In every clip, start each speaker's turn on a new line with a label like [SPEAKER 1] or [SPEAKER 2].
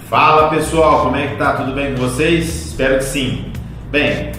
[SPEAKER 1] Fala pessoal, como é que tá? Tudo bem com vocês? Espero que sim. Bem,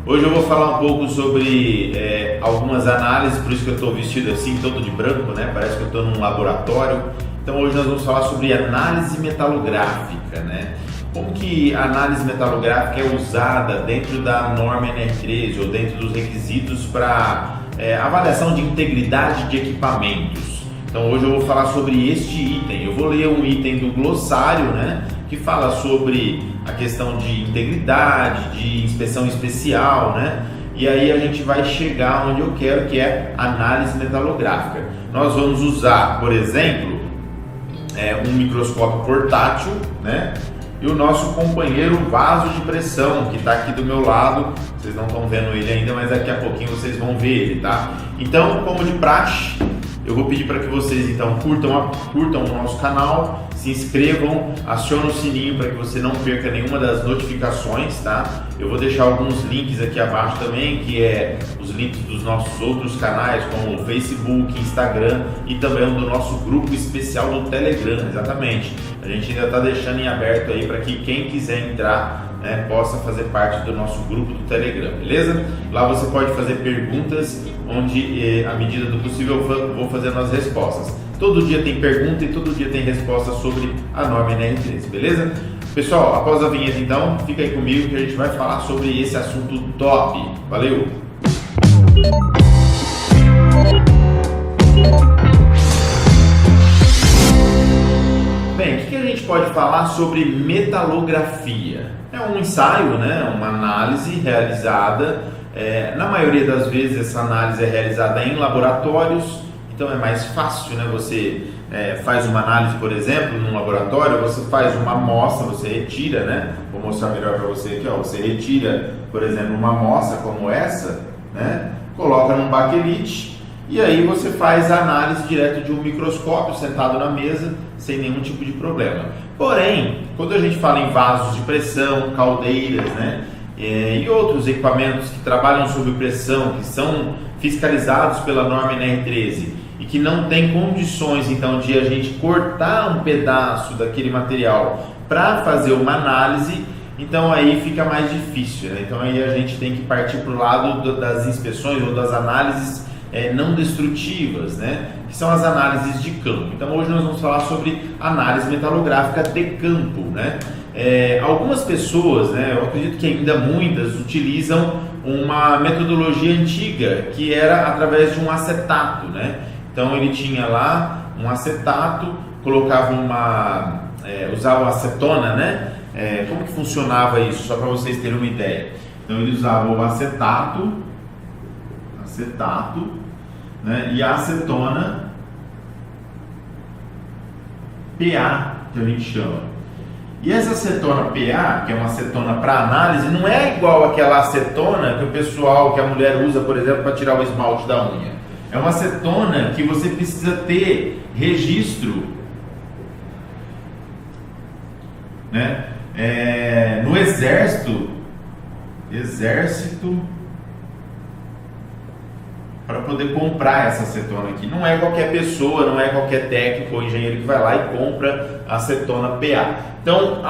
[SPEAKER 1] hoje eu vou falar um pouco sobre algumas análises, por isso que eu estou vestido assim, todo de branco, né? Parece que eu estou num laboratório. Então hoje nós vamos falar sobre análise metalográfica, né? Como que a análise metalográfica é usada dentro da norma NR13 ou dentro dos requisitos para avaliação de integridade de equipamentos. Então hoje eu vou falar sobre este item. Eu vou ler um item do glossário, né, que fala sobre a questão de integridade, de inspeção especial, né? E aí a gente vai chegar onde eu quero, que é análise metalográfica. Nós vamos usar, por exemplo, um microscópio portátil, né? E o nosso companheiro vaso de pressão, que está aqui do meu lado. Vocês não estão vendo ele ainda, mas daqui a pouquinho vocês vão ver ele, tá? Então, como de praxe, eu vou pedir para que vocês então curtam o nosso canal, se inscrevam, acionem o sininho para que você não perca nenhuma das notificações, tá? Eu vou deixar alguns links aqui abaixo também, que é os links dos nossos outros canais, como o Facebook, Instagram e também do nosso grupo especial do Telegram, exatamente. A gente ainda está deixando em aberto aí para que quem quiser entrar, né, possa fazer parte do nosso grupo do Telegram, beleza? Lá você pode fazer perguntas, onde, à medida do possível, eu vou fazendo as respostas. Todo dia tem pergunta e todo dia tem resposta sobre a norma NR13, beleza? Pessoal, após a vinheta então, fica aí comigo que a gente vai falar sobre esse assunto top. Valeu! Bem, o que a gente pode falar sobre metalografia? É um ensaio, né? Uma análise realizada, na maioria das vezes essa análise é realizada em laboratórios, então é mais fácil, né? Você faz uma análise, por exemplo, num laboratório, você faz uma amostra, você retira, né? Vou mostrar melhor para você aqui, ó. Você retira, por exemplo, uma amostra como essa, né? Coloca num baquelite e aí você faz a análise direto de um microscópio sentado na mesa, sem nenhum tipo de problema. Porém, quando a gente fala em vasos de pressão, caldeiras, né? E outros equipamentos que trabalham sob pressão, que são fiscalizados pela norma NR13 e que não tem condições então de a gente cortar um pedaço daquele material para fazer uma análise, então aí fica mais difícil, né? Então aí a gente tem que partir para o lado das inspeções ou das análises não destrutivas, né? Que são as análises de campo. Então hoje nós vamos falar sobre análise metalográfica de campo, né? Algumas pessoas, né, eu acredito que ainda muitas, utilizam uma metodologia antiga que era através de um acetato, né? Então ele tinha lá um acetato, colocava usava acetona, né? Como que funcionava isso? Só para vocês terem uma ideia. Então ele usava o acetato, né? E a acetona PA, que a gente chama. E essa acetona PA, que é uma acetona para análise, não é igual aquela acetona que o pessoal, que a mulher usa, por exemplo, para tirar o esmalte da unha. É uma acetona que você precisa ter registro, né? No exército, para poder comprar essa acetona aqui. Não é qualquer pessoa, não é qualquer técnico ou engenheiro que vai lá e compra a acetona PA. Então,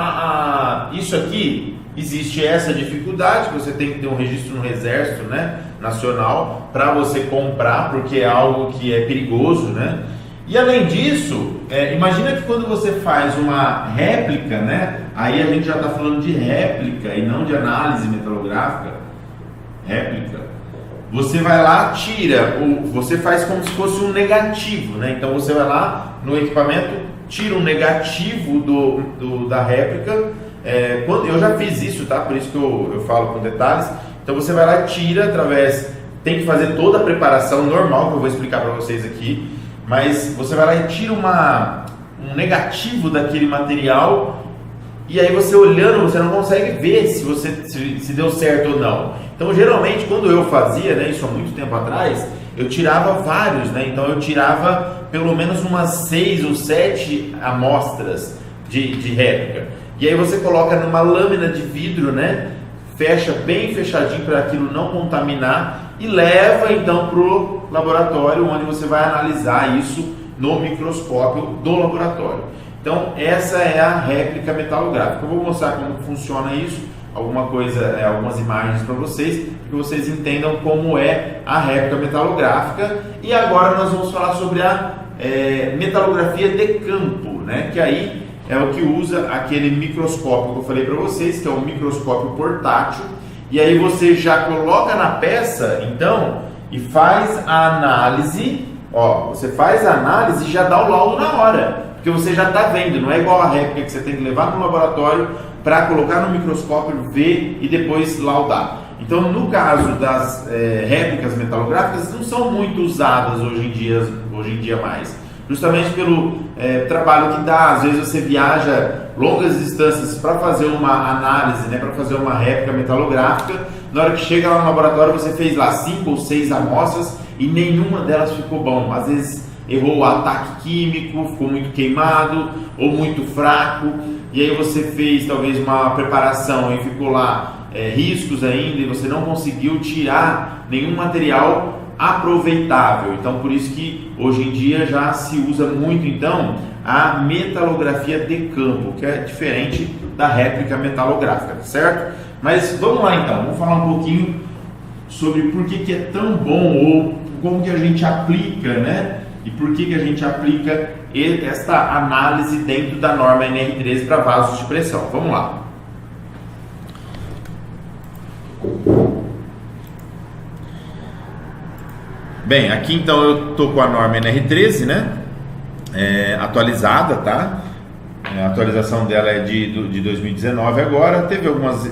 [SPEAKER 1] isso aqui, existe essa dificuldade, que você tem que ter um registro no Exército, né, Nacional, para você comprar, porque é algo que é perigoso, né? E além disso, imagina que quando você faz uma réplica, né, aí a gente já está falando de réplica e não de análise metalográfica, réplica. Você vai lá, você faz como se fosse um negativo, né? Então você vai lá no equipamento, tira um negativo da réplica. Eu já fiz isso, tá? Por isso que eu falo com detalhes. Então você vai lá, tira tem que fazer toda a preparação normal que eu vou explicar para vocês aqui. Mas você vai lá e tira um negativo daquele material. E aí você olhando, você não consegue ver se deu certo ou não. Então geralmente quando eu fazia, né, isso há muito tempo atrás, eu tirava vários, né? Então eu tirava pelo menos umas 6 ou 7 amostras de réplica. E aí você coloca numa lâmina de vidro, né? Fecha bem fechadinho para aquilo não contaminar e leva então para o laboratório, onde você vai analisar isso no microscópio do laboratório. Então essa é a réplica metalográfica. Eu vou mostrar como funciona isso, algumas imagens para vocês, para que vocês entendam como é a réplica metalográfica. E agora nós vamos falar sobre a metalografia de campo, né? Que aí é o que usa aquele microscópio que eu falei para vocês, que é um microscópio portátil. E aí você já coloca na peça, então, e faz a análise. Ó, você faz a análise e já dá o laudo na hora, porque você já está vendo. Não é igual a réplica que você tem que levar no laboratório para colocar no microscópio, ver e depois laudar. Então, no caso das réplicas metalográficas, não são muito usadas hoje em dia mais, justamente pelo trabalho que dá. Às vezes você viaja longas distâncias para fazer uma análise, né, para fazer uma réplica metalográfica. Na hora que chega lá no laboratório, você fez lá 5 ou 6 amostras e nenhuma delas ficou bom. Às vezes errou o ataque químico, ficou muito queimado ou muito fraco, e aí você fez talvez uma preparação e ficou lá riscos ainda, e você não conseguiu tirar nenhum material aproveitável. Então por isso que hoje em dia já se usa muito então a metalografia de campo, que é diferente da réplica metalográfica, certo? Mas vamos lá então, vamos falar um pouquinho sobre por que é tão bom, ou como que a gente aplica, né? E por que a gente aplica esta análise dentro da norma NR13 para vasos de pressão. Vamos lá. Bem, aqui então eu estou com a norma NR13, né? Atualizada, tá? A atualização dela é de 2019 agora. Teve algumas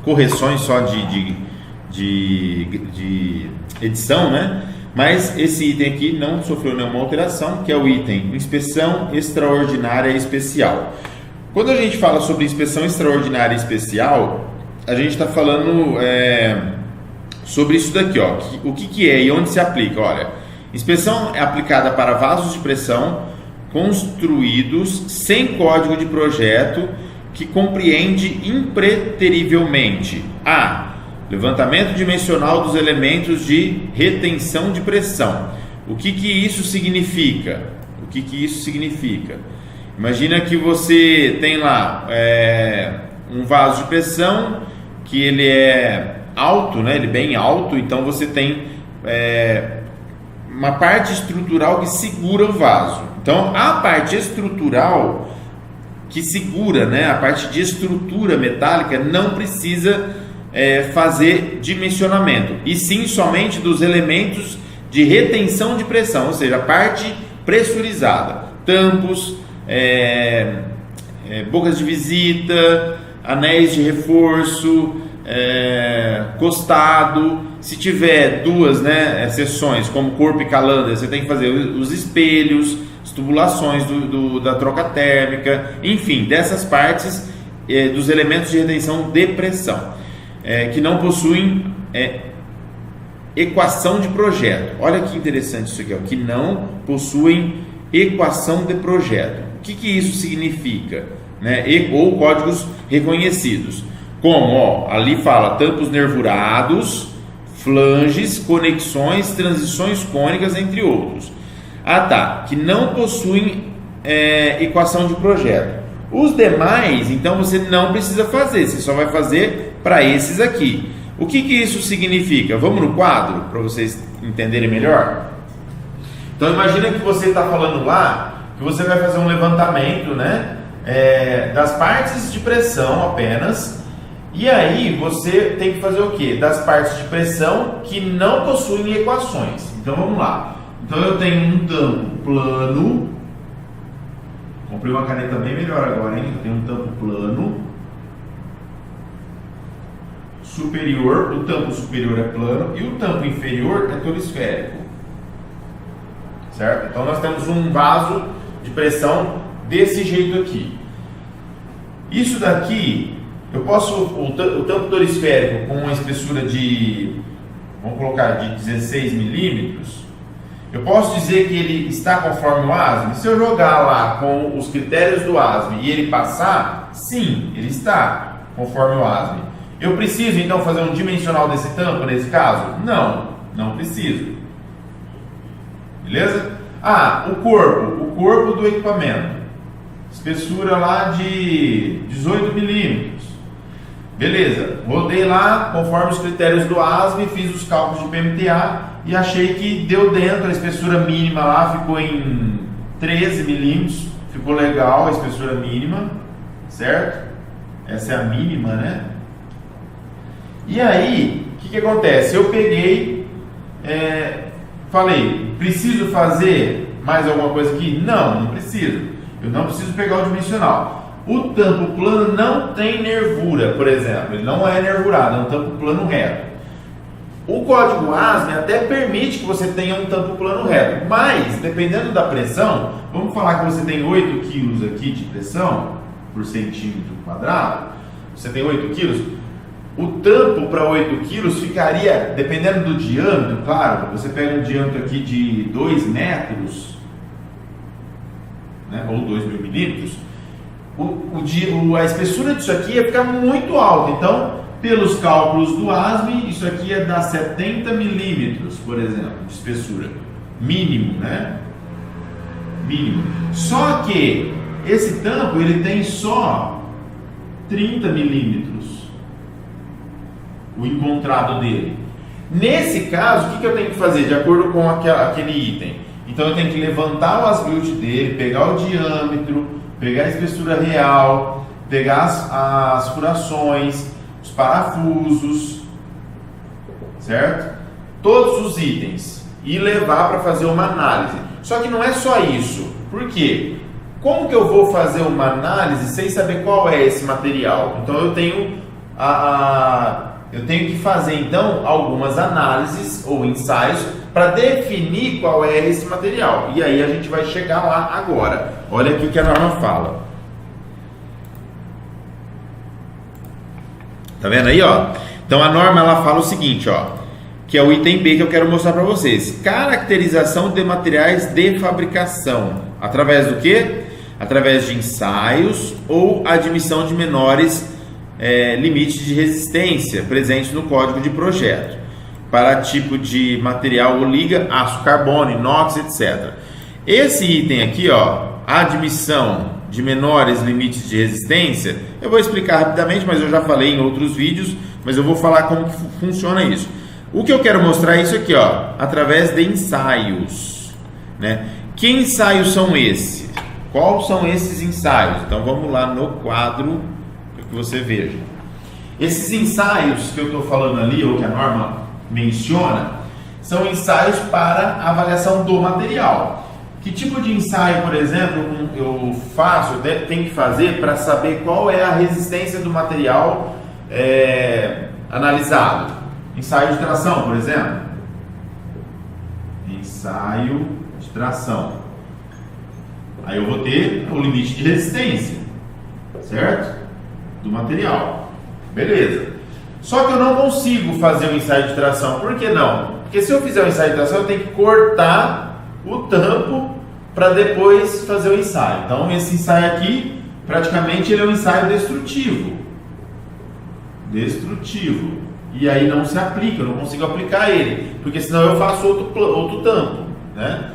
[SPEAKER 1] correções só de edição, né? Mas esse item aqui não sofreu nenhuma alteração, que é o item inspeção extraordinária especial. Quando a gente fala sobre inspeção extraordinária especial, a gente está falando sobre isso daqui, ó. O que é e onde se aplica? Olha, inspeção é aplicada para vasos de pressão construídos sem código de projeto, que compreende impreterivelmente a levantamento dimensional dos elementos de retenção de pressão. O que isso significa? Imagina que você tem lá um vaso de pressão que ele é alto, né? Ele é bem alto, então você tem uma parte estrutural que segura o vaso. Então a parte estrutural que segura, né? A parte de estrutura metálica não precisa fazer dimensionamento, e sim somente dos elementos de retenção de pressão, ou seja, a parte pressurizada, tampos, bocas de visita, anéis de reforço, costado. Se tiver duas, né, seções, como corpo e calandra, você tem que fazer os espelhos, as tubulações da troca térmica, enfim, dessas partes dos elementos de retenção de pressão. Que não possuem equação de projeto. Olha que interessante isso aqui, ó, que não possuem equação de projeto. O que isso significa? Né? Ou códigos reconhecidos. Como, ó, ali fala tampos nervurados, flanges, conexões, transições cônicas, entre outros. Que não possuem equação de projeto. Os demais, então, você não precisa fazer, você só vai fazer para esses aqui. O que isso significa? Vamos no quadro para vocês entenderem melhor? Então imagina que você está falando lá que você vai fazer um levantamento, né, das partes de pressão apenas, e aí você tem que fazer o quê? Das partes de pressão que não possuem equações. Então vamos lá. Então eu tenho um tampo plano. Comprei uma caneta bem melhor agora, hein? Eu tenho um tampo plano superior, o tampo superior é plano e o tampo inferior é todo esférico, certo? Então nós temos um vaso de pressão desse jeito aqui. Isso daqui, eu posso, o tampo todo esférico com uma espessura de, vamos colocar, de 16 milímetros, eu posso dizer que ele está conforme o ASME? Se eu jogar lá com os critérios do ASME e ele passar, sim, ele está conforme o ASME. Eu preciso então fazer um dimensional desse tampo nesse caso? Não preciso. Beleza? o corpo do equipamento, espessura lá de 18 milímetros. Beleza, rodei lá conforme os critérios do ASME, fiz os cálculos de PMTA e achei que deu dentro. A espessura mínima lá ficou em 13 milímetros, ficou legal a espessura mínima, certo? Essa é a mínima, né? E aí, o que acontece? Eu peguei, falei, preciso fazer mais alguma coisa aqui? Não preciso. Eu não preciso pegar o dimensional. O tampo plano não tem nervura, por exemplo, ele não é nervurado, é um tampo plano reto. O código ASME até permite que você tenha um tampo plano reto, mas dependendo da pressão, vamos falar que você tem 8 kg aqui de pressão por centímetro quadrado, você tem 8 kg, o tampo para 8 kg ficaria, dependendo do diâmetro, claro, você pega um diâmetro aqui de 2 metros, né, ou 2.000 milímetros, a espessura disso aqui ia ficar muito alta. Então, pelos cálculos do ASME, isso aqui ia dar 70 milímetros, por exemplo, de espessura. Mínimo, né? Mínimo. Só que esse tampo, ele tem só 30 milímetros, o encontrado dele. Nesse caso, o que eu tenho que fazer? De acordo com aquele item. Então, eu tenho que levantar o as-built dele, pegar o diâmetro, pegar a espessura real, pegar as furações, os parafusos, certo? Todos os itens e levar para fazer uma análise. Só que não é só isso. Por quê? Como que eu vou fazer uma análise sem saber qual é esse material? Então eu tenho que fazer então algumas análises ou ensaios para definir qual é esse material. E aí a gente vai chegar lá agora. Olha aqui o que a norma fala. Tá vendo aí, ó? Então a norma ela fala o seguinte, ó, que é o item B que eu quero mostrar para vocês. Caracterização de materiais de fabricação. Através do quê? Através de ensaios ou admissão de menores limites de resistência presentes no código de projeto para tipo de material ou liga, aço, carbono, inox, etc. Esse item aqui, ó, admissão de menores limites de resistência, eu vou explicar rapidamente, mas eu já falei em outros vídeos, mas eu vou falar como que funciona isso. O que eu quero mostrar é isso aqui, ó, através de ensaios, né? Que ensaios são esses? Quais são esses ensaios? Então vamos lá no quadro para que você veja. Esses ensaios que eu estou falando ali, ou que a norma menciona, são ensaios para avaliação do material. Que tipo de ensaio, por exemplo, eu tenho que fazer para saber qual é a resistência do material analisado? Ensaio de tração, por exemplo. Ensaio de tração. Aí eu vou ter o limite de resistência, certo? Do material. Beleza. Só que eu não consigo fazer o ensaio de tração. Por que não? Porque se eu fizer o ensaio de tração, eu tenho que cortar o tampo para depois fazer o ensaio. Então esse ensaio aqui, praticamente ele é um ensaio destrutivo. Destrutivo. E aí não se aplica, eu não consigo aplicar ele, porque senão eu faço outro tampo, né?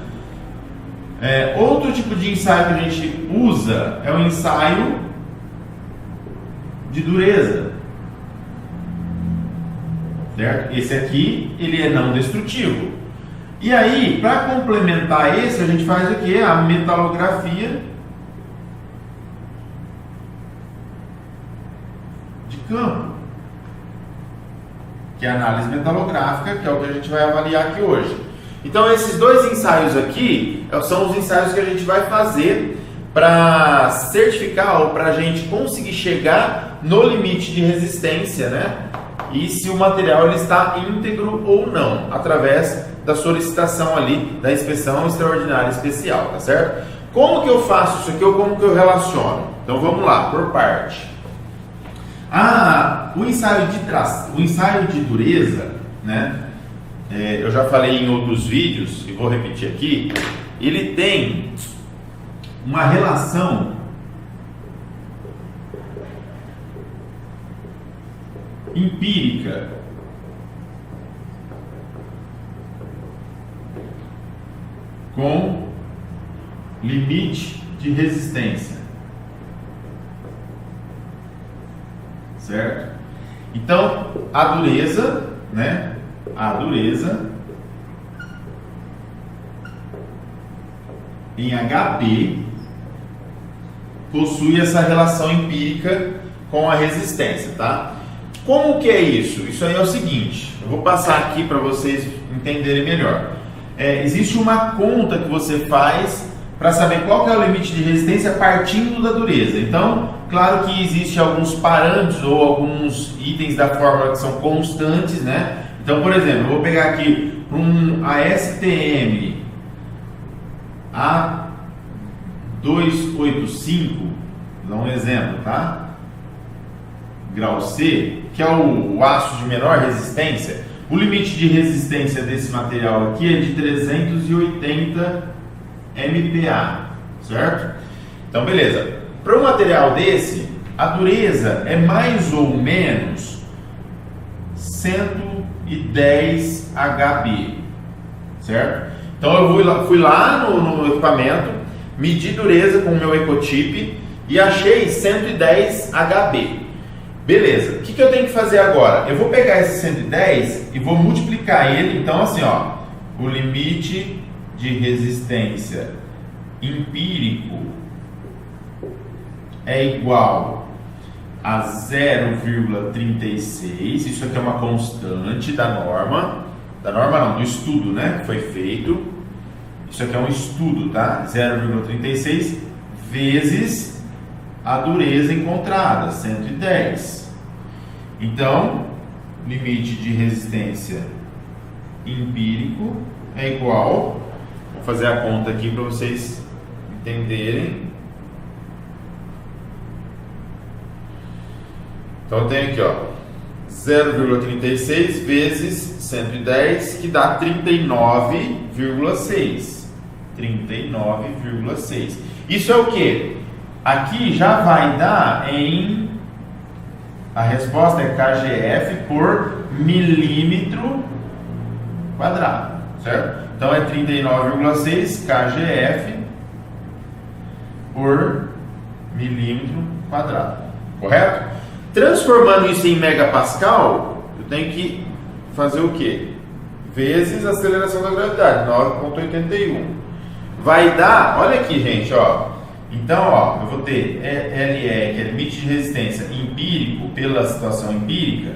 [SPEAKER 1] Outro tipo de ensaio que a gente usa é o ensaio de dureza, certo? Esse aqui, ele é não destrutivo. E aí, para complementar esse, a gente faz o quê? A metalografia de campo, que é a análise metalográfica, que é o que a gente vai avaliar aqui hoje. Então, esses dois ensaios aqui são os ensaios que a gente vai fazer para certificar ou para a gente conseguir chegar no limite de resistência, né? E se o material ele está íntegro ou não, através da solicitação ali da inspeção extraordinária especial, tá certo? Como que eu faço isso aqui ou como que eu relaciono? Então vamos lá, por parte. O ensaio de dureza, né? Eu já falei em outros vídeos e vou repetir aqui. Ele tem uma relação empírica com limite de resistência, certo? Então, a dureza, né? A dureza em HB possui essa relação empírica com a resistência, tá? Como que é isso? Isso aí é o seguinte, eu vou passar aqui para vocês entenderem melhor. Existe uma conta que você faz para saber qual que é o limite de resistência partindo da dureza. Então, claro que existem alguns parâmetros ou alguns itens da fórmula que são constantes, né? Então, por exemplo, eu vou pegar aqui um ASTM A285, vou dar um exemplo, tá? Grau C, que é o aço de menor resistência. O limite de resistência desse material aqui é de 380 MPa, certo? Então, beleza. Para um material desse, a dureza é mais ou menos 110 HB, certo? Então, eu fui lá no equipamento, medi dureza com o meu Ecochip e achei 110 HB. Beleza, o que eu tenho que fazer agora? Eu vou pegar esse 110 e vou multiplicar ele, então assim, ó, o limite de resistência empírico é igual a 0,36, isso aqui é uma constante da norma não, do estudo, né, que foi feito, isso aqui é um estudo, tá, 0,36 vezes a dureza encontrada, 110. Então, limite de resistência empírico é igual, vou fazer a conta aqui para vocês entenderem. Então, eu tenho aqui, ó, 0,36 vezes 110, que dá 39,6. 39,6. Isso é o quê? Aqui já vai dar em... A resposta é kgf por milímetro quadrado, certo? Então é 39,6 kgf por milímetro quadrado, correto? Transformando isso em megapascal, eu tenho que fazer o quê? Vezes a aceleração da gravidade, 9,81. Vai dar, olha aqui, gente, ó. Então, ó, eu vou ter LE, que é limite de resistência empírico pela situação empírica,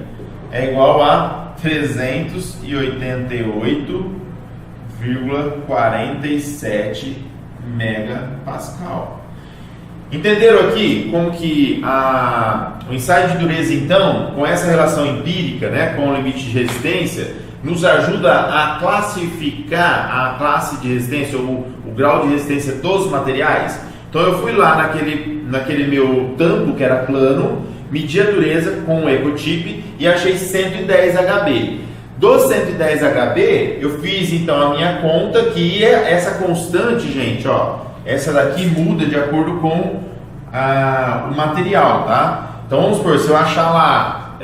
[SPEAKER 1] é igual a 388,47 megapascal. Entenderam aqui como que o ensaio de dureza, então, com essa relação empírica, né, com o limite de resistência, nos ajuda a classificar a classe de resistência ou o grau de resistência dos materiais? Então eu fui lá naquele meu tampo que era plano, medi a dureza com o Ecochip e achei 110 HB. Dos 110 HB, eu fiz então a minha conta, que é essa constante, gente, ó, essa daqui muda de acordo com o material, tá? Então vamos supor, se eu achar lá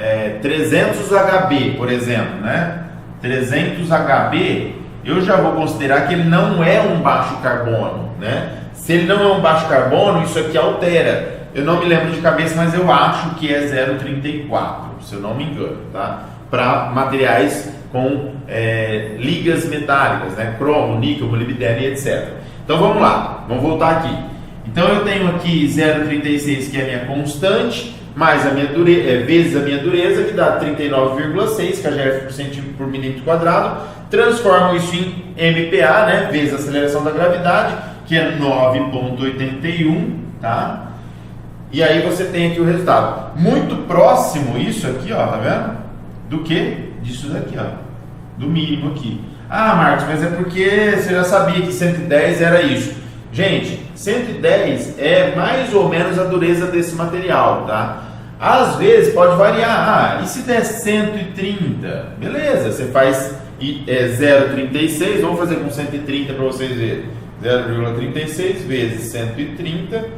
[SPEAKER 1] 300 HB, por exemplo, né? 300 HB, eu já vou considerar que ele não é um baixo carbono, né? Se ele não é um baixo carbono, isso aqui altera. Eu não me lembro de cabeça, mas eu acho que é 0,34, se eu não me engano, tá? Para materiais com ligas metálicas, né? Cromo, níquel, molibdênio e etc. Então vamos lá, vamos voltar aqui. Então eu tenho aqui 0,36, que é a minha constante, mais a minha dureza, vezes a minha dureza, que dá 39,6 kgf por centímetro por milímetro quadrado. Transformo isso em MPa, né? Vezes a aceleração da gravidade, que é 9,81, tá? E aí você tem aqui o resultado. Muito próximo isso aqui, ó, tá vendo? Do que? Disso daqui, ó. Do mínimo aqui. Ah, Marcos, mas é porque você já sabia que 110 era isso. Gente, 110 é mais ou menos a dureza desse material, tá? Às vezes pode variar. Ah, e se der 130? Beleza, você faz 0,36, vamos fazer com 130 para vocês verem. 0,36 vezes 130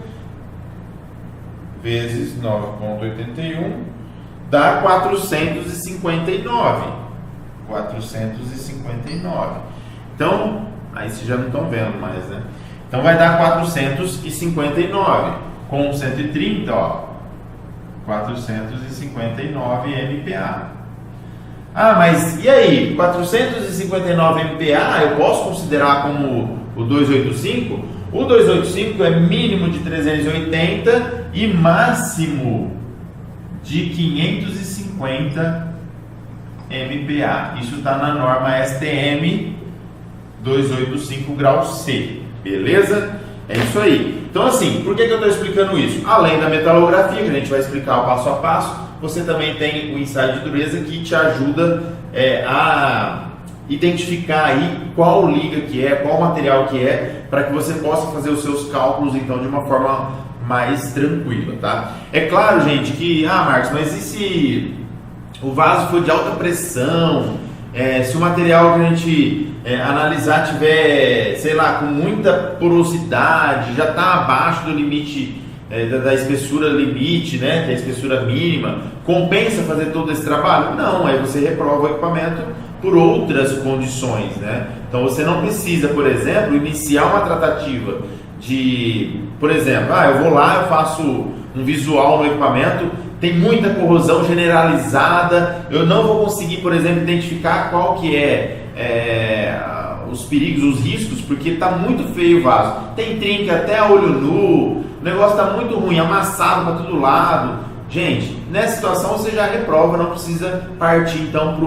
[SPEAKER 1] vezes 9,81 dá 459. 459. Então, aí vocês já não estão vendo mais, né? Então vai dar 459. Com 130, ó, 459 MPa. Ah, mas e aí? 459 MPa eu posso considerar como o 285? O 285 é mínimo de 380 e máximo de 550 MPa. Isso está na norma STM 285 grau C, beleza? É isso aí. Então assim, por que eu estou explicando isso? Além da metalografia, que a gente vai explicar o passo a passo, você também tem o ensaio de dureza que te ajuda a identificar aí qual liga que é, qual material que é, para que você possa fazer os seus cálculos então de uma forma mais tranquila, tá? É claro, gente, que, Marcos, mas e se o vaso for de alta pressão, se o material que a gente analisar tiver, sei lá, com muita porosidade, já está abaixo do limite, da espessura limite, né, que é a espessura mínima, compensa fazer todo esse trabalho? Não, aí você reprova o equipamento por outras condições, né? Então você não precisa, por exemplo, iniciar uma tratativa de, por exemplo, eu vou lá, eu faço um visual no equipamento, tem muita corrosão generalizada, eu não vou conseguir, por exemplo, identificar qual que os perigos, os riscos, porque está muito feio o vaso, tem trinca até a olho nu, o negócio está muito ruim, amassado para todo lado. Gente, nessa situação você já reprova, não precisa partir então para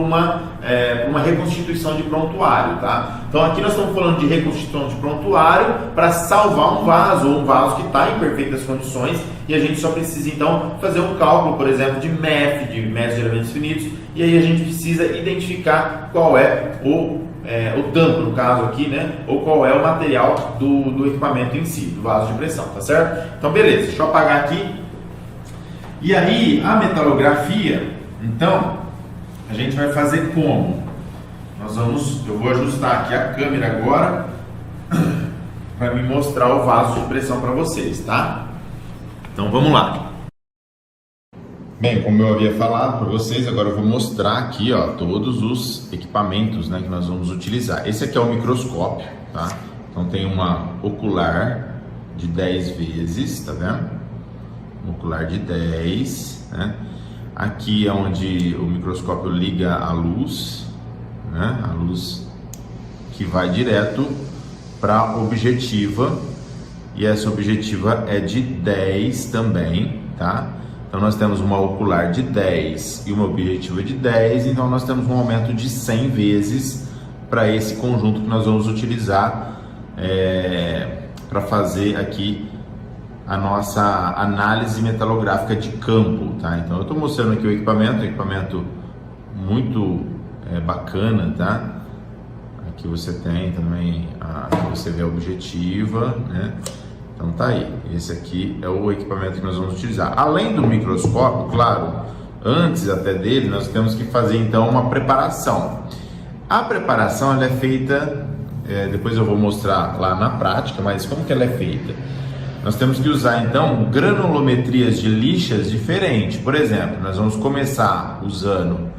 [SPEAKER 1] uma reconstituição de prontuário, tá? Então aqui nós estamos falando de reconstituição de prontuário para salvar um vaso, ou um vaso que está em perfeitas condições, e a gente só precisa então fazer um cálculo, por exemplo, de MEF, de método de elementos finitos, e aí a gente precisa identificar qual é o tampo, no caso aqui, né? Ou qual é o material do equipamento em si, do vaso de pressão, tá certo? Então beleza, deixa eu apagar aqui. E aí, a metalografia, então, a gente vai fazer como? Eu vou ajustar aqui a câmera agora para me mostrar o vaso de pressão para vocês, tá? Então vamos lá. Bem, como eu havia falado para vocês, agora eu vou mostrar aqui, ó, todos os equipamentos, né, que nós vamos utilizar. Esse aqui é o microscópio, tá? Então tem uma ocular de 10 vezes, tá vendo? Ocular de 10, né? Aqui é onde o microscópio liga a luz, né? A luz que vai direto para a objetiva, e essa objetiva é de 10 também, tá? Então nós temos uma ocular de 10 e uma objetiva de 10, então nós temos um aumento de 100 vezes para esse conjunto que nós vamos utilizar para fazer aqui a nossa análise metalográfica de campo, tá? Então eu estou mostrando aqui o equipamento muito bacana, tá? Aqui você tem também, aqui você vê a objetiva, né? Então tá aí, esse aqui é o equipamento que nós vamos utilizar. Além do microscópio, claro, antes até dele, nós temos que fazer então uma preparação. A preparação ela é feita, depois eu vou mostrar lá na prática, mas como que ela é feita? Nós temos que usar então granulometrias de lixas diferentes. Por exemplo, nós vamos começar usando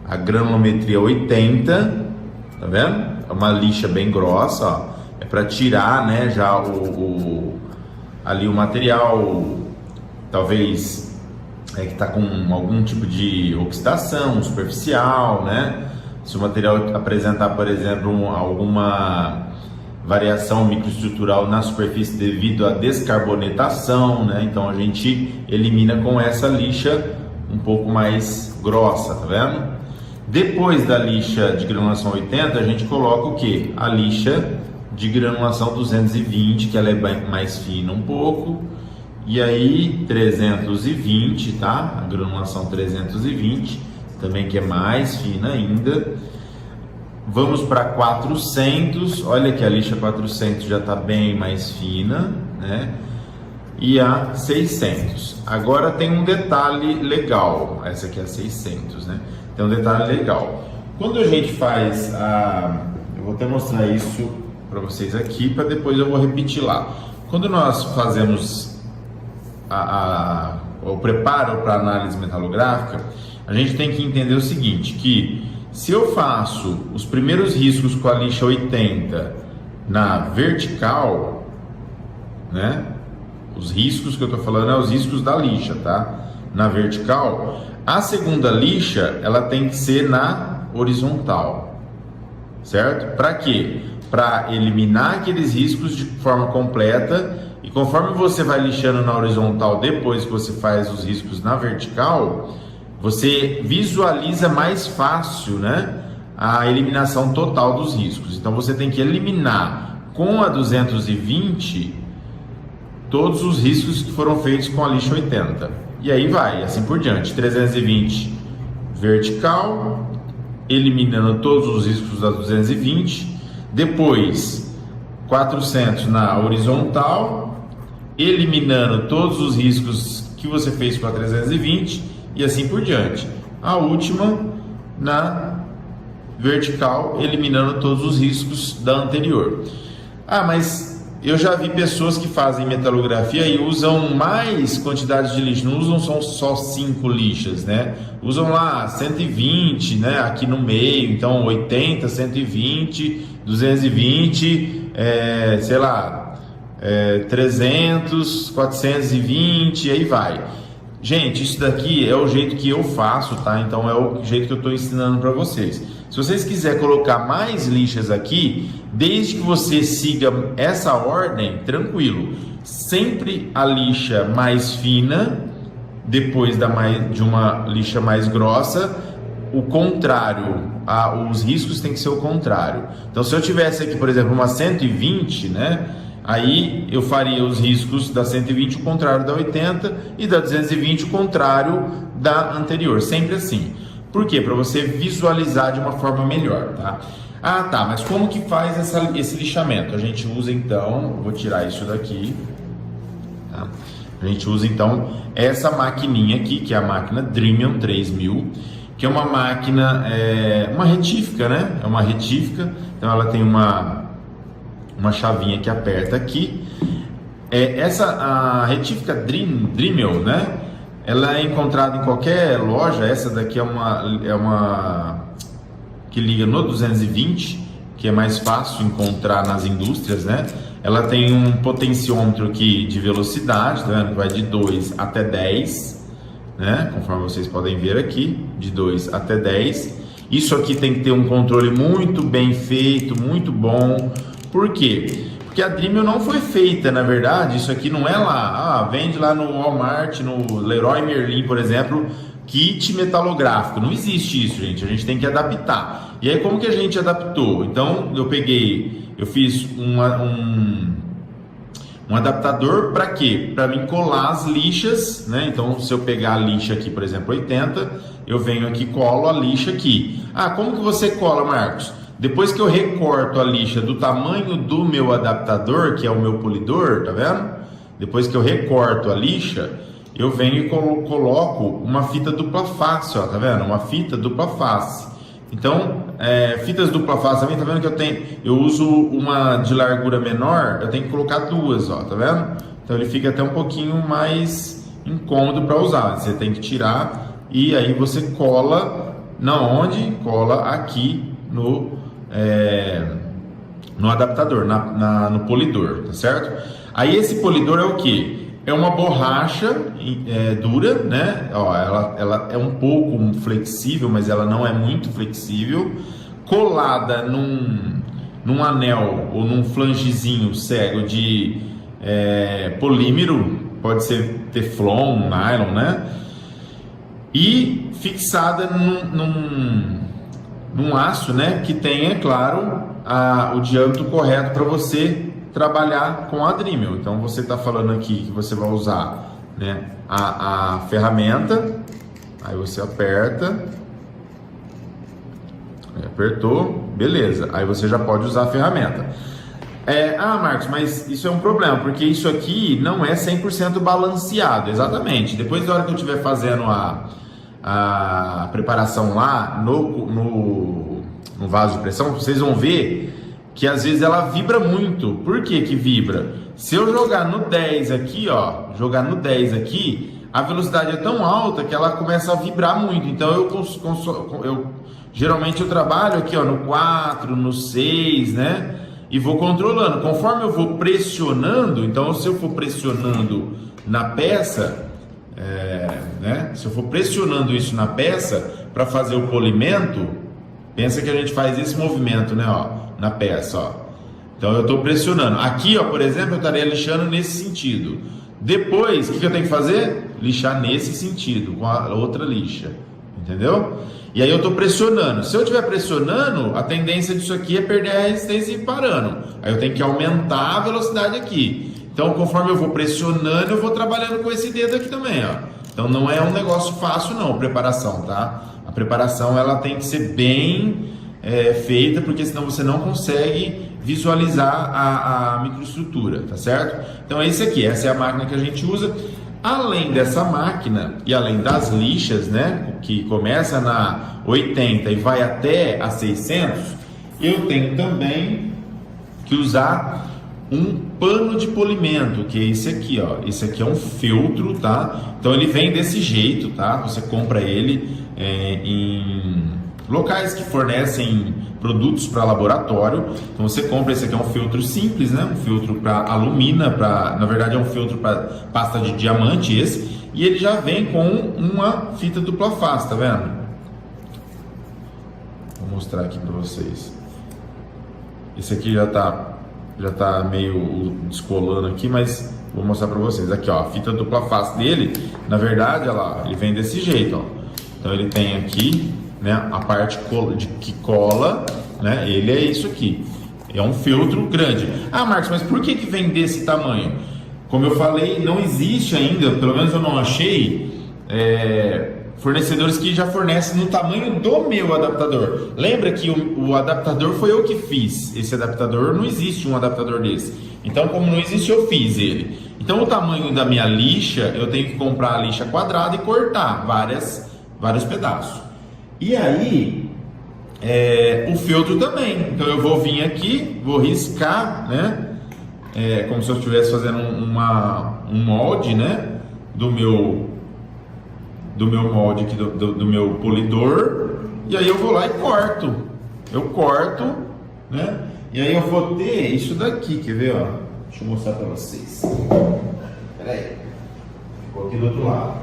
[SPEAKER 1] a granulometria 80, tá vendo? É uma lixa bem grossa, ó. É para tirar, né, já ali o material, talvez que está com algum tipo de oxidação superficial, né? Se o material apresentar, por exemplo, alguma variação microestrutural na superfície devido à descarbonetação, né? Então a gente elimina com essa lixa um pouco mais grossa, tá vendo? Depois da lixa de granulação 80, a gente coloca o que? A lixa de granulação 220, que ela é mais fina um pouco, e aí 320, tá? A granulação 320, também que é mais fina ainda. Vamos para 400, olha que a lixa 400 já está bem mais fina, né? E a 600. Agora tem um detalhe legal, essa aqui é a 600, né? Tem um detalhe legal. Quando a gente faz eu vou até mostrar isso para vocês aqui, para depois eu vou repetir lá. Quando nós fazemos o preparo para análise metalográfica, a gente tem que entender o seguinte, que se eu faço os primeiros riscos com a lixa 80 na vertical, né? Os riscos que eu estou falando é os riscos da lixa, tá? Na vertical. A segunda lixa, ela tem que ser na horizontal, certo? Para quê? Para eliminar aqueles riscos de forma completa. E conforme você vai lixando na horizontal, depois que você faz os riscos na vertical, você visualiza mais fácil, né, a eliminação total dos riscos. Então você tem que eliminar com a 220 todos os riscos que foram feitos com a lixa 80. E aí vai, assim por diante. 320 vertical, eliminando todos os riscos da 220. Depois 400 na horizontal, eliminando todos os riscos que você fez com a 320 e assim por diante. A última na vertical, eliminando todos os riscos da anterior. Ah, mas eu já vi pessoas que fazem metalografia e usam mais quantidades de lixa, não usam só 5 lixas, né? Usam lá 120, né? Aqui no meio, então 80, 120, 220, sei lá, 300, 420, aí vai. Gente, isso daqui é o jeito que eu faço, tá? Então é o jeito que eu estou ensinando para vocês. Se vocês quiserem colocar mais lixas aqui, desde que você siga essa ordem, tranquilo. Sempre a lixa mais fina, depois de uma lixa mais grossa, o contrário, os riscos tem que ser o contrário. Então se eu tivesse aqui, por exemplo, uma 120, né? Aí eu faria os riscos da 120 o contrário da 80 e da 220 o contrário da anterior, sempre assim. Por quê? Para você visualizar de uma forma melhor, tá? Ah, tá, mas como que faz esse lixamento? A gente usa então, vou tirar isso daqui, tá? A gente usa então essa maquininha aqui, que é a máquina Dremel 3000, que é uma máquina, uma retífica, né? É uma retífica, então ela tem uma chavinha que aperta aqui. A retífica Dremel, né? Ela é encontrada em qualquer loja. Essa daqui é uma que liga no 220, que é mais fácil encontrar nas indústrias, né? Ela tem um potenciômetro aqui de velocidade, tá vendo? Vai de 2 até 10, né? Conforme vocês podem ver aqui, de 2 até 10. Isso aqui tem que ter um controle muito bem feito, muito bom. Por quê? Porque a Dremel não foi feita, na verdade, isso aqui não é lá, vende lá no Walmart, no Leroy Merlin, por exemplo, kit metalográfico. Não existe isso, gente, a gente tem que adaptar. E aí como que a gente adaptou? Então eu fiz um adaptador para quê? Para mim colar as lixas, né? Então se eu pegar a lixa aqui, por exemplo, 80, eu venho aqui e colo a lixa aqui. Ah, como que você cola, Marcos? Depois que eu recorto a lixa do tamanho do meu adaptador, que é o meu polidor, tá vendo? Depois que eu recorto a lixa, eu venho e coloco uma fita dupla face, ó, tá vendo? Uma fita dupla face. Então, fitas dupla face também, tá vendo que eu uso uma de largura menor, eu tenho que colocar duas, ó, tá vendo? Então ele fica até um pouquinho mais incômodo para usar. Você tem que tirar e aí você cola, onde? Cola aqui no adaptador, no polidor, tá certo? Aí esse polidor é o que? É uma borracha dura, né? Ó, ela é um pouco flexível, mas ela não é muito flexível, colada num anel ou num flangezinho cego de polímero, pode ser teflon, nylon, né? E fixada num aço, né, que tenha, claro, o diâmetro correto para você trabalhar com a Dremel. Então você está falando aqui que você vai usar, né, a ferramenta, aí você aperta, apertou, beleza, aí você já pode usar a ferramenta. Marcos, mas isso é um problema, porque isso aqui não é 100% balanceado. Exatamente, depois da hora que eu estiver fazendo a preparação lá no vaso de pressão, vocês vão ver que às vezes ela vibra muito. Por que que vibra? Se eu jogar no 10 aqui, ó, a velocidade é tão alta que ela começa a vibrar muito. Então geralmente eu trabalho aqui, ó, no 4, no 6, né? e vou controlando. Conforme eu vou pressionando, então se eu for pressionando na peça, né? Se eu for pressionando isso na peça para fazer o polimento, pensa que a gente faz esse movimento, né? Ó, na peça, ó. Então eu estou pressionando. Aqui, ó, por exemplo, eu estaria lixando nesse sentido. Depois, o que eu tenho que fazer? Lixar nesse sentido, com a outra lixa. Entendeu? E aí eu estou pressionando. Se eu estiver pressionando, a tendência disso aqui é perder a resistência e ir parando. Aí eu tenho que aumentar a velocidade aqui. Então, conforme eu vou pressionando, eu vou trabalhando com esse dedo aqui também, ó. Então não é um negócio fácil não, a preparação, tá? A preparação ela tem que ser bem feita, porque senão você não consegue visualizar a microestrutura, tá certo? Então essa é a máquina que a gente usa. Além dessa máquina e além das lixas, né, que começa na 80 e vai até a 600, eu tenho também que usar um pano de polimento, que é esse aqui, ó. Esse aqui é um feltro, tá? Então ele vem desse jeito, tá? Você compra ele em locais que fornecem produtos para laboratório. Então você compra, esse aqui é um filtro simples, né? Um filtro para alumina, na verdade é um filtro para pasta de diamante esse, e ele já vem com uma fita dupla face, tá vendo? Vou mostrar aqui para vocês. Esse aqui já tá meio descolando aqui, mas vou mostrar para vocês. Aqui, ó, a fita dupla face dele, na verdade, olha lá, ele vem desse jeito, ó. Então ele tem aqui, né, a parte que cola, né, ele é isso aqui, é um feltro grande. Ah, Marcos, mas por que vem desse tamanho? Como eu falei, não existe ainda, pelo menos eu não achei, fornecedores que já fornecem no tamanho do meu adaptador. Lembra que o adaptador foi eu que fiz, esse adaptador, não existe um adaptador desse. Então, como não existe, eu fiz ele. Então, o tamanho da minha lixa, eu tenho que comprar a lixa quadrada e cortar vários pedaços. E aí, o feltro também. Então eu vou vir aqui, vou riscar, né? Como se eu estivesse fazendo um molde, né? Do meu molde aqui, do meu polidor. E aí eu vou lá e corto. Eu corto, né? E aí eu vou ter isso daqui, quer ver, ó? Deixa eu mostrar pra vocês. Pera aí. Ficou aqui do outro lado.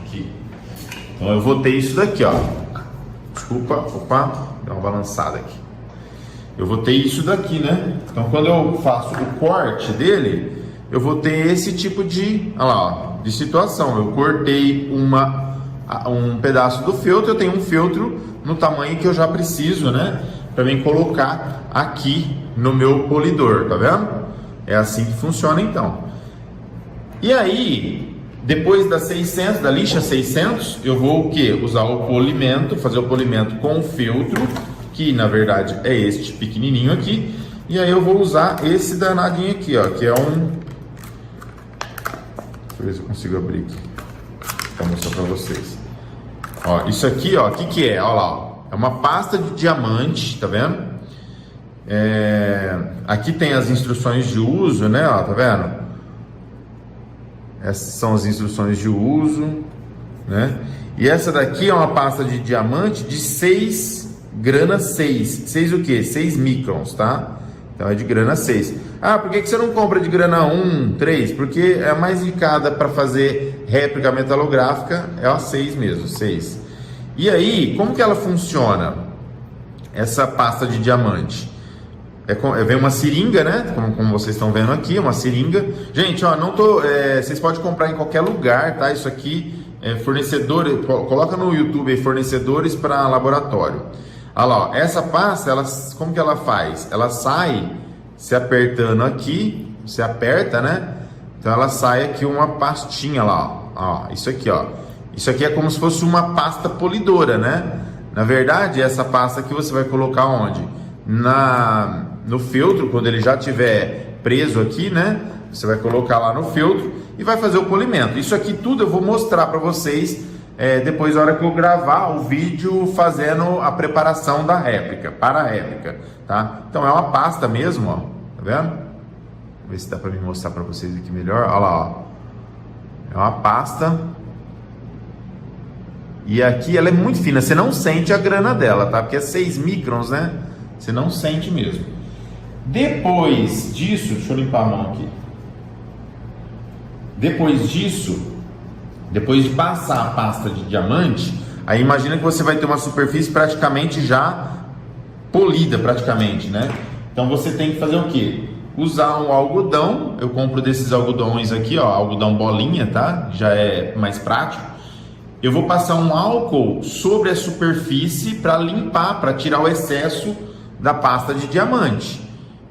[SPEAKER 1] Aqui. Então eu vou ter isso daqui, ó. Desculpa, opa, dá uma balançada aqui. Eu vou ter isso daqui, né? Então quando eu faço o corte dele, eu vou ter esse tipo de, olha lá, ó, de situação. Eu cortei um pedaço do feltro, eu tenho um feltro no tamanho que eu já preciso, né? Para mim colocar aqui no meu polidor, tá vendo? É assim que funciona então. E aí, depois da lixa 600, eu vou o quê? Usar o polimento, fazer o polimento com o feltro, que na verdade é este pequenininho aqui. E aí eu vou usar esse danadinho aqui, ó, que é um... Deixa eu ver se eu consigo abrir aqui para mostrar para vocês. Ó, isso aqui, ó, o que é? Olha lá, ó, é uma pasta de diamante, tá vendo? Aqui tem as instruções de uso, né? Ó, tá vendo? Essas são as instruções de uso, né? E essa daqui é uma pasta de diamante de 6 grana 6. 6 o quê? 6 microns, tá? Então é de grana 6. Ah, por que você não compra de grana 1, 3? Porque é a mais indicada para fazer réplica metalográfica, é a 6 mesmo, 6. E aí, como que ela funciona? Essa pasta de diamante. Vem uma seringa, né? Como vocês estão vendo aqui, uma seringa. Gente, ó, vocês podem comprar em qualquer lugar, tá? Isso aqui é fornecedor. Coloca no YouTube aí, fornecedores para laboratório. Olha lá, ó, essa pasta, como que ela faz? Ela sai se apertando aqui, você aperta, né? Então ela sai aqui uma pastinha lá, ó. Isso aqui, ó. Isso aqui é como se fosse uma pasta polidora, né? Na verdade, essa pasta aqui você vai colocar onde? No feltro, quando ele já estiver preso aqui, né? Você vai colocar lá no feltro e vai fazer o polimento. Isso aqui tudo eu vou mostrar para vocês depois, na hora que eu gravar o vídeo fazendo a preparação da réplica, para a réplica, tá? Então é uma pasta mesmo, ó, tá vendo? Vou ver se dá para me mostrar para vocês aqui melhor. Olha lá, ó. É uma pasta. E aqui ela é muito fina, você não sente a grana dela, tá? Porque é 6 microns, né? Você não sente mesmo. Depois disso, deixa eu limpar a mão aqui. Depois disso, depois de passar a pasta de diamante, aí imagina que você vai ter uma superfície praticamente já polida, praticamente, né? Então você tem que fazer o quê? Usar um algodão. Eu compro desses algodões aqui, ó, algodão bolinha, tá? Já é mais prático. Eu vou passar um álcool sobre a superfície para limpar, para tirar o excesso da pasta de diamante.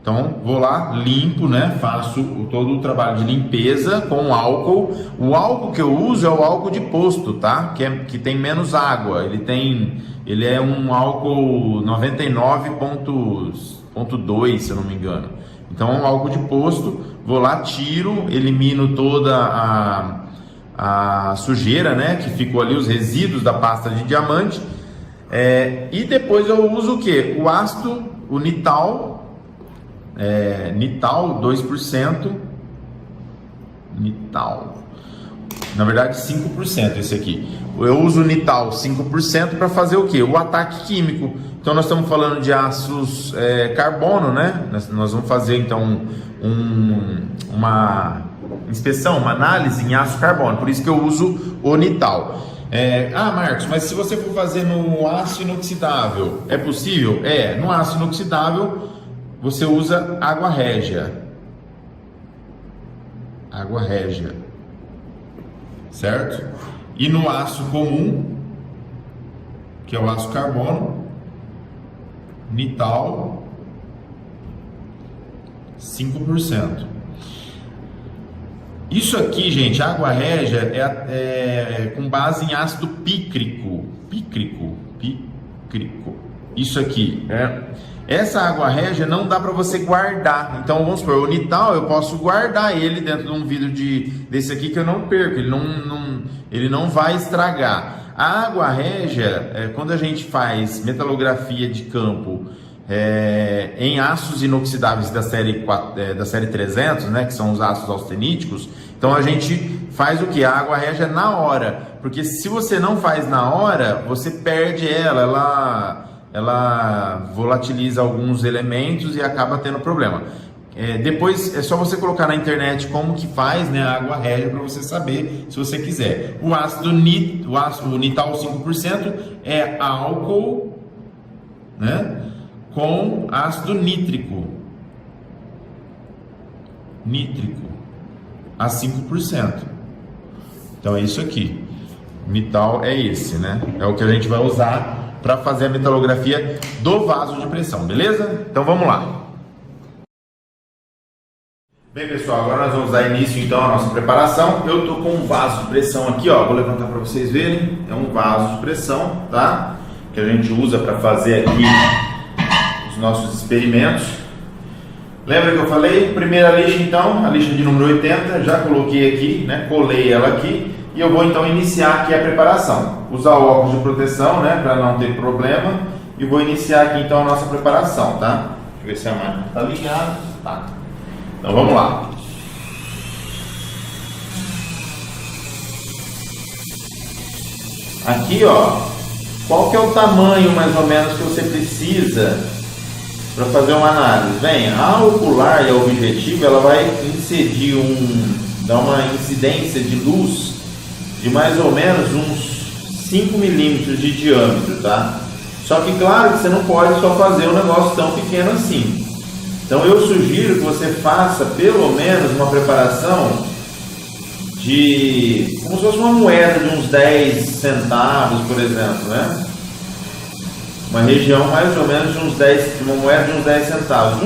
[SPEAKER 1] Então vou lá, limpo, né? Faço todo o trabalho de limpeza com álcool. O álcool que eu uso é o álcool de posto, tá? Que tem menos água. Ele é um álcool 99,2, se eu não me engano. Então é um álcool de posto. Vou lá, tiro, elimino toda a sujeira, né? Que ficou ali, os resíduos da pasta de diamante. E depois eu uso o que? O ácido, o Nital. Nital 2%, Nital, na verdade 5% esse aqui. Eu uso o Nital 5% para fazer o que? O ataque químico. Então nós estamos falando de ácidos carbono, né? Nós vamos fazer então uma inspeção, uma análise em ácido carbono, por isso que eu uso o Nital. Marcos, mas se você for fazer no aço inoxidável, é possível? No aço inoxidável você usa água régia. Água régia. Certo? E no aço comum, que é o aço carbono, Nital 5%. Isso aqui, gente, água régia é com base em ácido pícrico. Pícrico. Isso aqui essa água régia não dá para você guardar. Então vamos supor, o Nital eu posso guardar ele dentro de um vidro desse aqui que eu não perco, ele não vai estragar. A água régia, quando a gente faz metalografia de campo em aços inoxidáveis da série 300, né, que são os aços austeníticos, então a gente faz o que? A água régia na hora, porque se você não faz na hora, você perde ela volatiliza alguns elementos e acaba tendo problema. Depois é só você colocar na internet como que faz, né, a água régia para você saber, se você quiser. O ácido Nital 5% é álcool, né, com ácido nítrico a 5%. Então é isso aqui. Nital é esse, né? É o que a gente vai usar para fazer a metalografia do vaso de pressão, beleza? Então vamos lá. Bem, pessoal, agora nós vamos dar início então à nossa preparação. Eu estou com um vaso de pressão aqui, ó, vou levantar para vocês verem. É um vaso de pressão, tá? Que a gente usa para fazer aqui os nossos experimentos. Lembra que eu falei? Primeira lixa então, a lixa de número 80, já coloquei aqui, né? Colei ela aqui. E eu vou então iniciar aqui a preparação. Usar o óculos de proteção, né, para não ter problema. E vou iniciar aqui então a nossa preparação, tá? Deixa eu ver se a máquina está ligada. Tá. Então vamos lá. Aqui, ó, qual que é o tamanho mais ou menos que você precisa para fazer uma análise? Bem, a ocular e a objetiva, ela vai incidir dar uma incidência de luz de mais ou menos uns 5 milímetros de diâmetro, tá? Só que claro que você não pode só fazer um negócio tão pequeno assim. Então eu sugiro que você faça pelo menos uma preparação de como se fosse uma moeda de uns 10 centavos, por exemplo, né? Uma região mais ou menos de uma moeda de uns 10 centavos,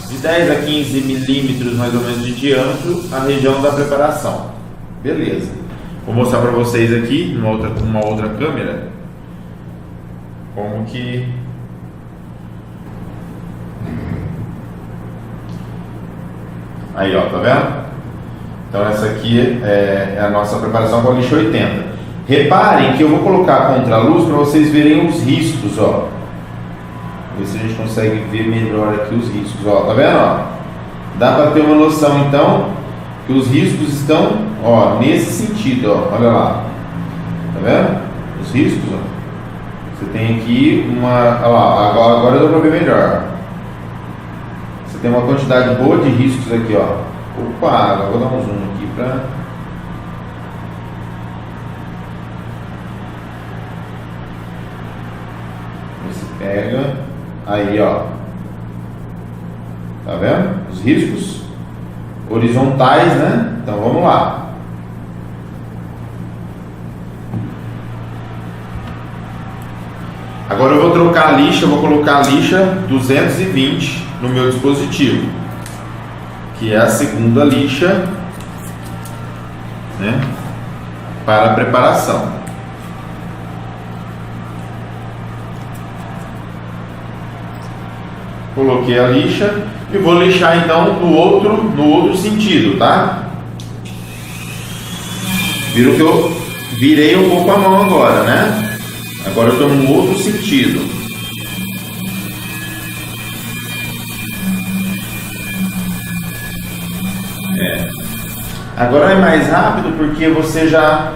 [SPEAKER 1] de 10 a 15 milímetros mais ou menos de diâmetro, a região da preparação. Beleza. Vou mostrar para vocês aqui, numa outra câmera, como que aí, ó, tá vendo? Então essa aqui é a nossa preparação com a lixa 80. Reparem que eu vou colocar contra a luz para vocês verem os riscos, ó. Ver se a gente consegue ver melhor aqui os riscos, ó, tá vendo, ó? Dá para ter uma noção então que os riscos estão, ó, nesse sentido, ó, olha lá. Tá vendo? Os riscos, ó. Você tem aqui uma... Olha lá, agora deu para ver melhor. Você tem uma quantidade boa de riscos aqui, ó. Opa, agora vou dar um zoom aqui para... Você pega... Aí, ó. Tá vendo? Os riscos horizontais, né? Então vamos lá. Agora eu vou trocar a lixa, vou colocar a lixa 220 no meu dispositivo, que é a segunda lixa, né, para a preparação. Coloquei a lixa e vou lixar então no outro sentido, tá? Viram que eu virei um pouco a mão agora, né? Agora eu estou num outro sentido. Agora é mais rápido porque você já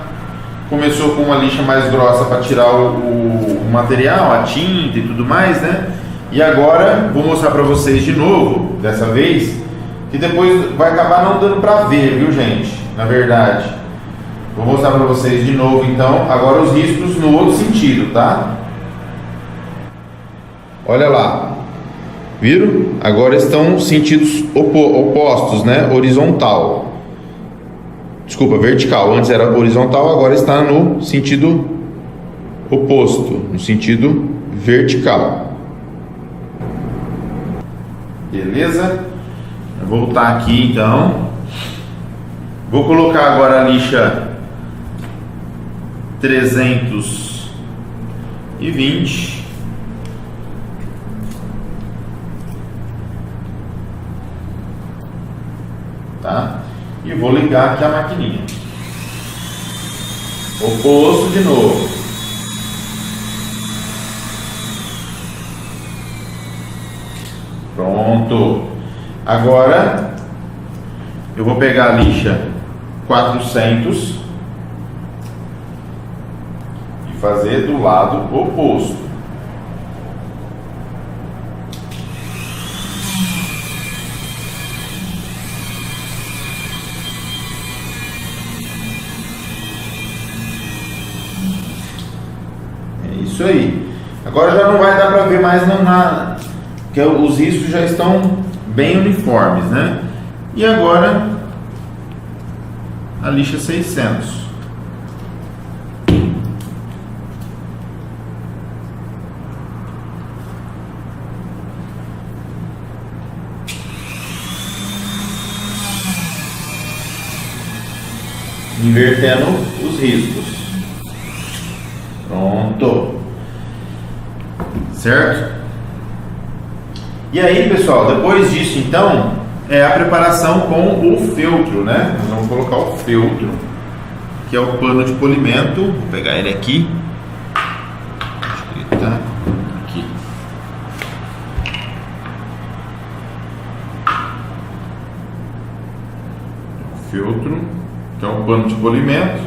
[SPEAKER 1] começou com uma lixa mais grossa para tirar o material, a tinta e tudo mais, né? E agora vou mostrar para vocês de novo, dessa vez, que depois vai acabar não dando para ver, viu, gente? Na verdade. Vou mostrar para vocês de novo, então, agora os riscos no outro sentido, tá? Olha lá. Viram? Agora estão sentidos opostos, né? Horizontal. Desculpa, vertical. Antes era horizontal, agora está no sentido oposto, no sentido vertical. Beleza? Eu vou voltar aqui, então. Vou colocar agora a lixa 320, tá? E vou ligar aqui a maquininha. Oposto de novo. Pronto. Agora eu vou pegar a lixa 400 fazer do lado oposto. É isso aí. Agora já não vai dar para ver mais não nada, porque os riscos já estão bem uniformes, né? E agora a lixa 600. Invertendo os riscos. Pronto. Certo? E aí, pessoal, depois disso, então, é a preparação com o feltro, né? Nós vamos colocar o feltro, que é o pano de polimento. Vou pegar ele aqui. Acho que ele tá aqui. O feltro. Então, o pano de polimento.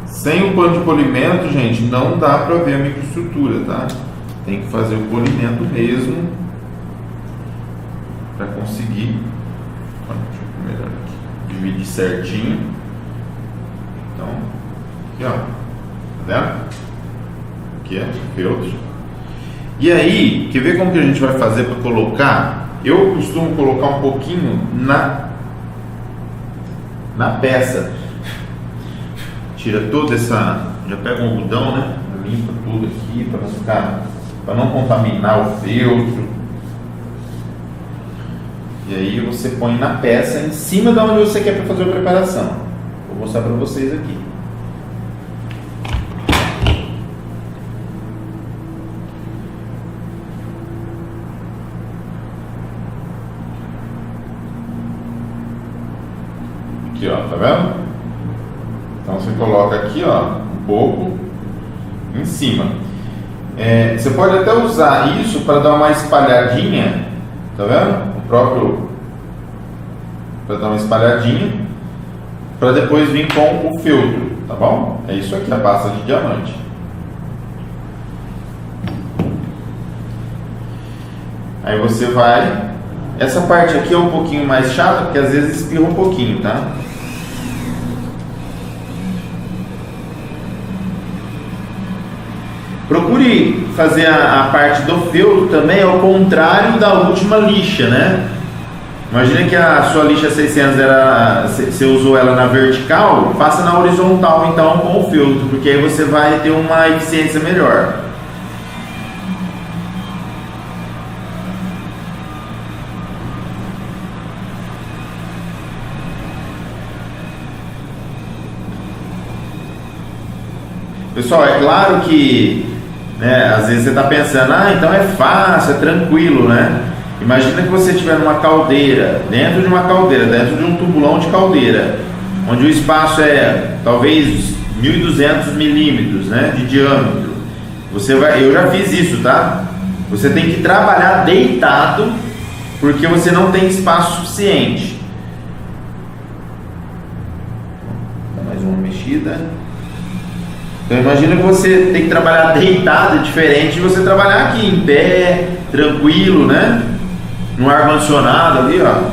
[SPEAKER 1] Sem o pano de polimento, gente, não dá para ver a microestrutura, tá? Tem que fazer o polimento mesmo para conseguir. Deixa eu ver melhor aqui. Dividir certinho. Então, aqui, ó. Tá vendo? Aqui é feltro. E aí, quer ver como que a gente vai fazer para colocar? Eu costumo colocar um pouquinho na peça. Tira toda essa, já pega um algodão, né? Limpa tudo aqui para não contaminar o feltro. E aí você põe na peça em cima de onde você quer para fazer a preparação. Vou mostrar para vocês aqui. Aqui, ó, tá vendo? Então você coloca aqui, ó, um pouco em cima. Você pode até usar isso para dar uma espalhadinha, tá vendo? O próprio, para dar uma espalhadinha, para depois vir com o feltro, tá bom? É isso aqui, a pasta de diamante. Aí você vai... Essa parte aqui é um pouquinho mais chata, porque às vezes espirra um pouquinho, tá? Procure fazer a parte do feltro também ao contrário da última lixa, né? Imagina que a sua lixa 600 você usou ela na vertical, faça na horizontal então com o feltro, porque aí você vai ter uma eficiência melhor. Pessoal, é claro que, né, às vezes você está pensando, então é fácil, é tranquilo, né? Imagina que você estiver numa caldeira, dentro de um tubulão de caldeira, onde o espaço é talvez 1.200 milímetros, né, de diâmetro. Eu já fiz isso, tá? Você tem que trabalhar deitado, porque você não tem espaço suficiente. Dá mais uma mexida. Então imagina que você tem que trabalhar deitado, é diferente de você trabalhar aqui em pé, tranquilo, né? No ar-condicionado ali, ó.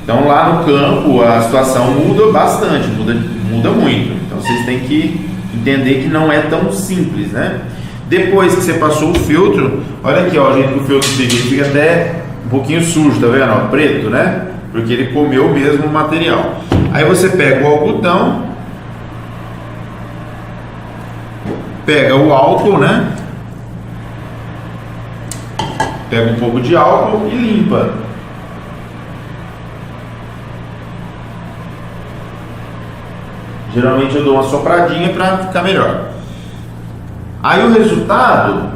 [SPEAKER 1] Então lá no campo a situação muda bastante, muda muito. Então vocês têm que entender que não é tão simples, né? Depois que você passou o filtro, olha aqui, ó, o jeito que o filtro fica até um pouquinho sujo, tá vendo? Ó, preto, né? Porque ele comeu mesmo o material. Aí você pega o algodão, pega o álcool, né? Pega um pouco de álcool e limpa. Geralmente eu dou uma sopradinha para ficar melhor. Aí o resultado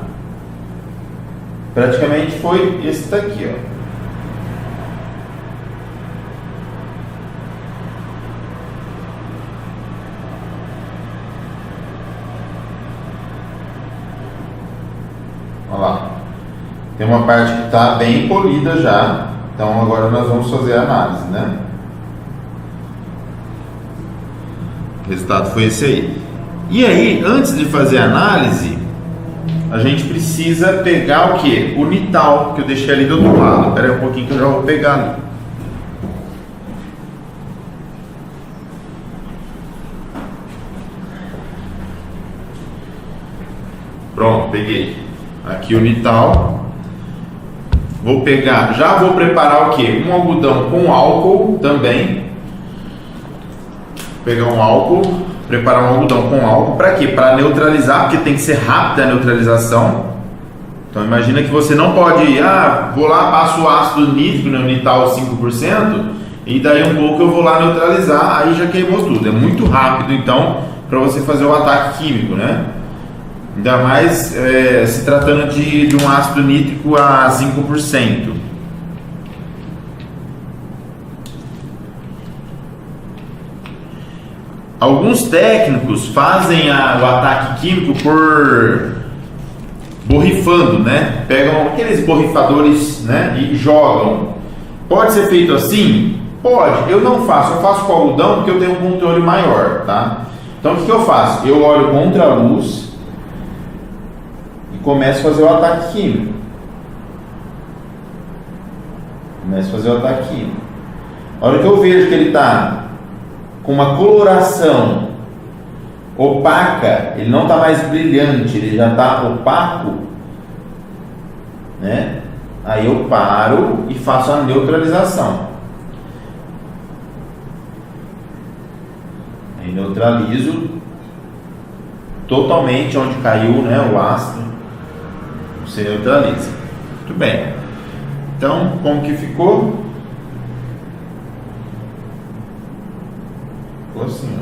[SPEAKER 1] praticamente foi esse daqui, ó. Olha lá. Tem uma parte que está bem polida já. Então agora nós vamos fazer a análise, né? O resultado foi esse aí. E aí, antes de fazer a análise, a gente precisa pegar o que? O Nital, que eu deixei ali do outro lado. Espera aí um pouquinho que eu já vou pegar ali. Pronto, peguei. Aqui o Nital. Vou pegar, já vou preparar o que? Um algodão com álcool também. Pegar um álcool, preparar um algodão com álcool. Para quê? Para neutralizar, porque tem que ser rápida a neutralização. Então imagina que você não pode ir, vou lá, passo o ácido nítrico, no Nital 5%, e daí um pouco eu vou lá neutralizar, aí já queimou tudo. É muito rápido então para você fazer o ataque químico, né? Ainda mais se tratando de um ácido nítrico a 5%. Alguns técnicos fazem o ataque químico por borrifando, né? Pegam aqueles borrifadores, né, e jogam. Pode ser feito assim? Pode. Eu não faço. Eu faço com algodão porque eu tenho um controle maior, tá? Então o que eu faço? Eu olho contra a luz e começo a fazer o ataque químico. A hora que eu vejo que ele está com uma coloração opaca, ele não está mais brilhante, ele já está opaco, né? Aí eu paro e faço a neutralização. Aí neutralizo totalmente onde caiu, né, o ácido. Você neutraliza. Muito bem. Então, como que ficou? Ficou assim,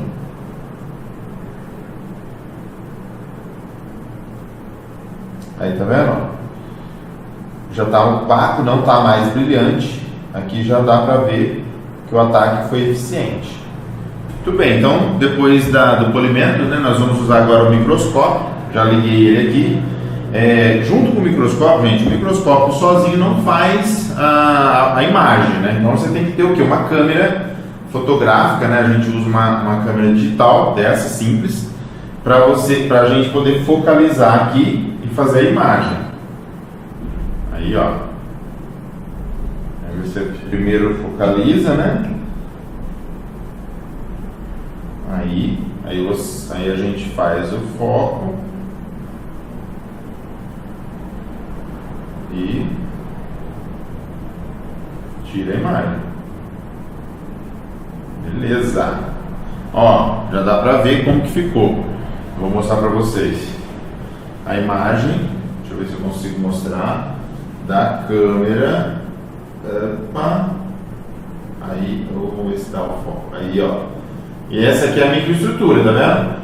[SPEAKER 1] ó. Aí, tá vendo? Já está opaco, não está mais brilhante. Aqui já dá para ver que o ataque foi eficiente. Muito bem, então depois do polimento, né, nós vamos usar agora o microscópio. Já liguei ele aqui. Junto com o microscópio, gente, o microscópio sozinho não faz a imagem, né? Então você tem que ter o quê? Uma câmera fotográfica, né? A gente usa uma câmera digital dessa simples para a gente poder focalizar aqui e fazer a imagem. Aí, ó, Você primeiro focaliza, né? Aí a gente faz o foco e tira a imagem. Beleza. Ó, já dá pra ver como que ficou. Vou mostrar pra vocês a imagem. Deixa eu ver se eu consigo mostrar da câmera. Opa. Aí, vamos ver se dá o foco. Aí, ó. E essa aqui é a microestrutura, tá vendo?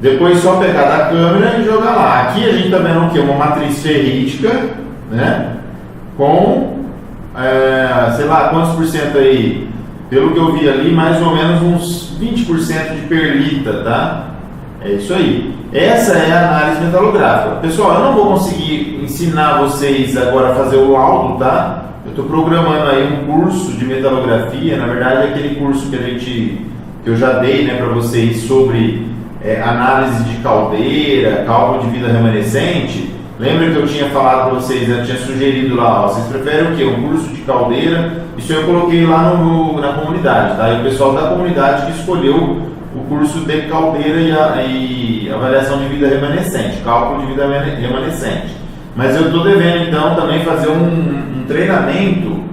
[SPEAKER 1] Depois só pegar da câmera e jogar lá. Aqui a gente tá vendo o que? Uma matriz ferrítica, né? Com, sei lá, quantos por cento aí? Pelo que eu vi ali, mais ou menos uns 20% de perlita, tá? É isso aí. Essa é a análise metalográfica. Pessoal, eu não vou conseguir ensinar vocês agora a fazer o laudo, tá? Eu estou programando aí um curso de metalografia. Na verdade, é aquele curso que eu já dei, né, para vocês sobre análise de caldeira, cálculo de vida remanescente. Lembra que eu tinha falado para vocês, eu tinha sugerido lá, ó, vocês preferem o quê? Um curso de caldeira? Isso eu coloquei lá na comunidade, tá? E o pessoal da comunidade que escolheu o curso de caldeira e avaliação de vida remanescente, cálculo de vida remanescente. Mas eu estou devendo então também fazer um treinamento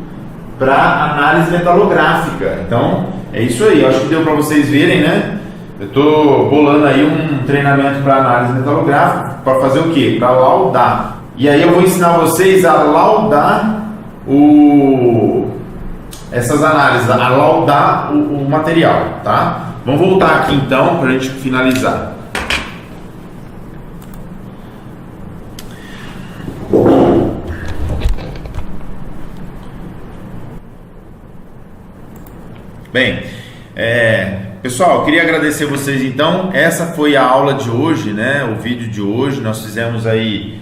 [SPEAKER 1] para análise metalográfica. Então é isso aí, eu acho que deu para vocês verem, né? Eu estou bolando aí um treinamento para análise metalográfica para fazer o quê? Para laudar. E aí eu vou ensinar vocês a laudar essas análises, a laudar o material, tá? Vamos voltar aqui então para a gente finalizar. Bem, pessoal, eu queria agradecer vocês então. Essa foi a aula de hoje, né? O vídeo de hoje. Nós fizemos aí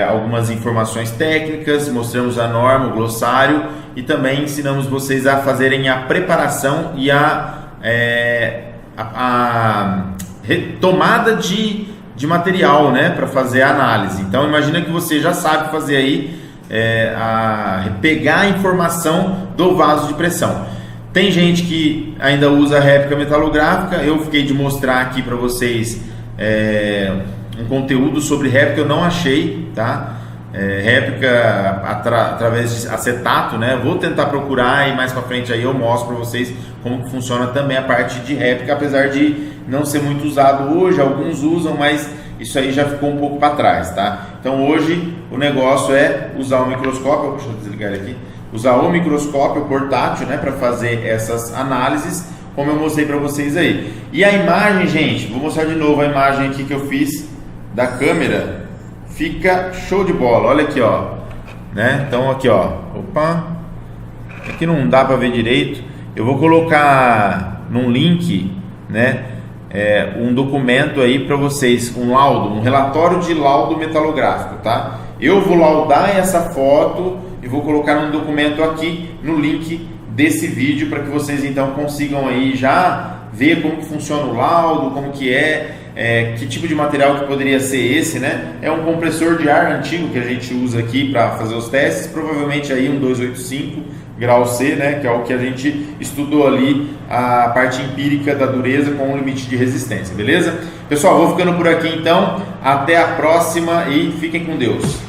[SPEAKER 1] algumas informações técnicas, mostramos a norma, o glossário e também ensinamos vocês a fazerem a preparação e a retomada de material, né? Para fazer a análise. Então, imagina que você já sabe fazer aí pegar a informação do vaso de pressão. Tem gente que ainda usa réplica metalográfica. Eu fiquei de mostrar aqui para vocês um conteúdo sobre réplica, eu não achei, tá? Réplica através de acetato, né? Vou tentar procurar e mais para frente aí eu mostro para vocês como que funciona também a parte de réplica, apesar de não ser muito usado hoje, alguns usam, mas isso aí já ficou um pouco para trás, tá? Então hoje o negócio é usar o microscópio, deixa eu desligar ele aqui. Usar o microscópio portátil, né, para fazer essas análises, como eu mostrei para vocês aí. E a imagem, gente, vou mostrar de novo a imagem aqui que eu fiz da câmera. Fica show de bola. Olha aqui, ó, né? Então aqui, ó. Opa. Aqui não dá para ver direito. Eu vou colocar num link, né, um documento aí para vocês, um laudo, um relatório de laudo metalográfico, tá? Eu vou laudar essa foto e vou colocar um documento aqui no link desse vídeo para que vocês então consigam aí já ver como que funciona o laudo, como que que tipo de material que poderia ser esse, né? É um compressor de ar antigo que a gente usa aqui para fazer os testes, provavelmente aí um 285 grau C, né? Que é o que a gente estudou ali, a parte empírica da dureza com o limite de resistência, beleza? Pessoal, vou ficando por aqui então, até a próxima e fiquem com Deus.